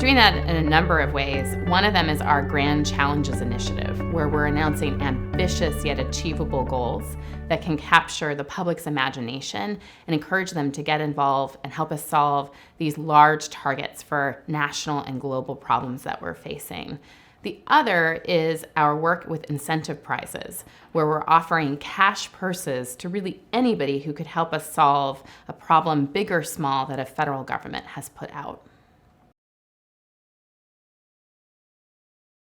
doing that in a number of ways. One of them is our Grand Challenges Initiative, where we're announcing ambitious yet achievable goals that can capture the public's imagination and encourage them to get involved and help us solve these large targets for national and global problems that we're facing. The other is our work with incentive prizes, where we're offering cash purses to really anybody who could help us solve a problem, big or small, that a federal government has put out.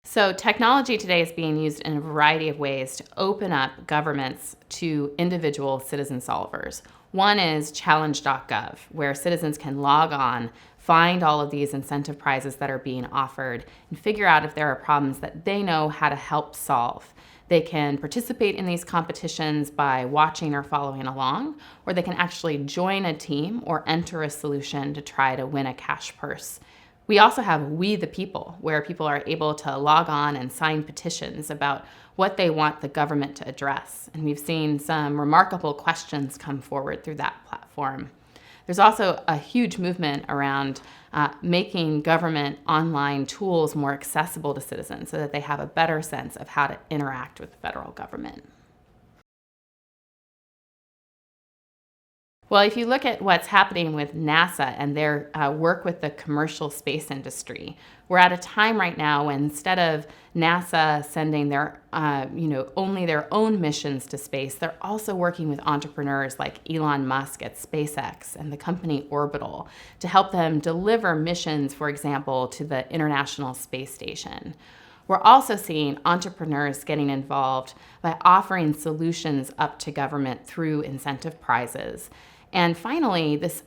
So technology today is being used in a variety of ways to open up governments to individual citizen solvers. One is challenge.gov, where citizens can log on, find all of these incentive prizes that are being offered, and figure out if there are problems that they know how to help solve. They can participate in these competitions by watching or following along, or they can actually join a team or enter a solution to try to win a cash purse. We also have We the People, where people are able to log on and sign petitions about what they want the government to address. And we've seen some remarkable questions come forward through that platform. There's also a huge movement around making government online tools more accessible to citizens so that they have a better sense of how to interact with the federal government. Well, if you look at what's happening with NASA and their work with the commercial space industry, we're at a time right now when instead of NASA sending their, only their own missions to space, they're also working with entrepreneurs like Elon Musk at SpaceX and the company Orbital to help them deliver missions, for example, to the International Space Station. We're also seeing entrepreneurs getting involved by offering solutions up to government through incentive prizes. And finally, this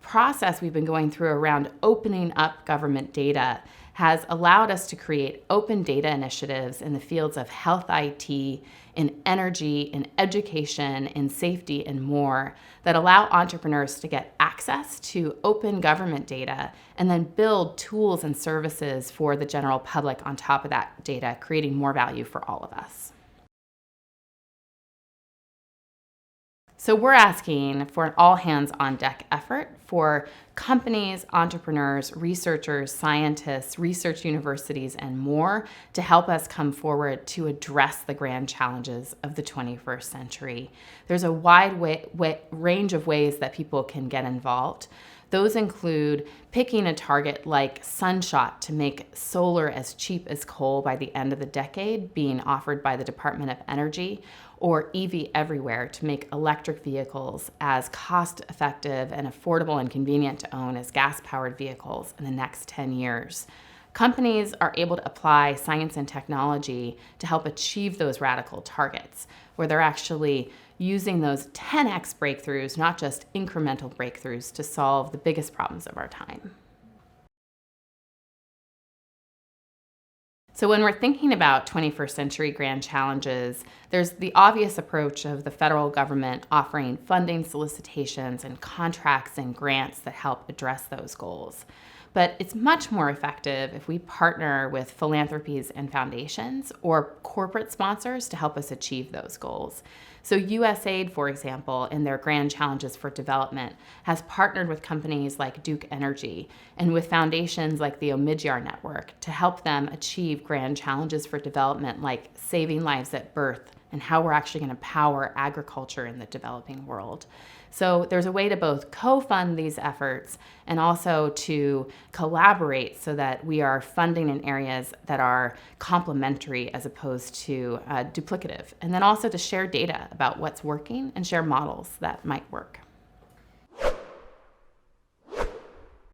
process we've been going through around opening up government data has allowed us to create open data initiatives in the fields of health IT, in energy, in education, in safety, and more that allow entrepreneurs to get access to open government data and then build tools and services for the general public on top of that data, creating more value for all of us. So we're asking for an all-hands-on-deck effort for companies, entrepreneurs, researchers, scientists, research universities, and more to help us come forward to address the grand challenges of the 21st century. There's a wide range of ways that people can get involved. Those include picking a target like Sunshot to make solar as cheap as coal by the end of the decade, being offered by the Department of Energy, or EV Everywhere to make electric vehicles as cost-effective and affordable and convenient to own as gas-powered vehicles in the next 10 years. Companies are able to apply science and technology to help achieve those radical targets, where they're actually using those 10x breakthroughs, not just incremental breakthroughs, to solve the biggest problems of our time. So when we're thinking about 21st century grand challenges, there's the obvious approach of the federal government offering funding solicitations and contracts and grants that help address those goals. But it's much more effective if we partner with philanthropies and foundations or corporate sponsors to help us achieve those goals. So USAID, for example, in their Grand Challenges for Development, has partnered with companies like Duke Energy and with foundations like the Omidyar Network to help them achieve grand challenges for development like saving lives at birth and how we're actually going to power agriculture in the developing world. So there's a way to both co-fund these efforts and also to collaborate so that we are funding in areas that are complementary as opposed to duplicative. And then also to share data about what's working and share models that might work.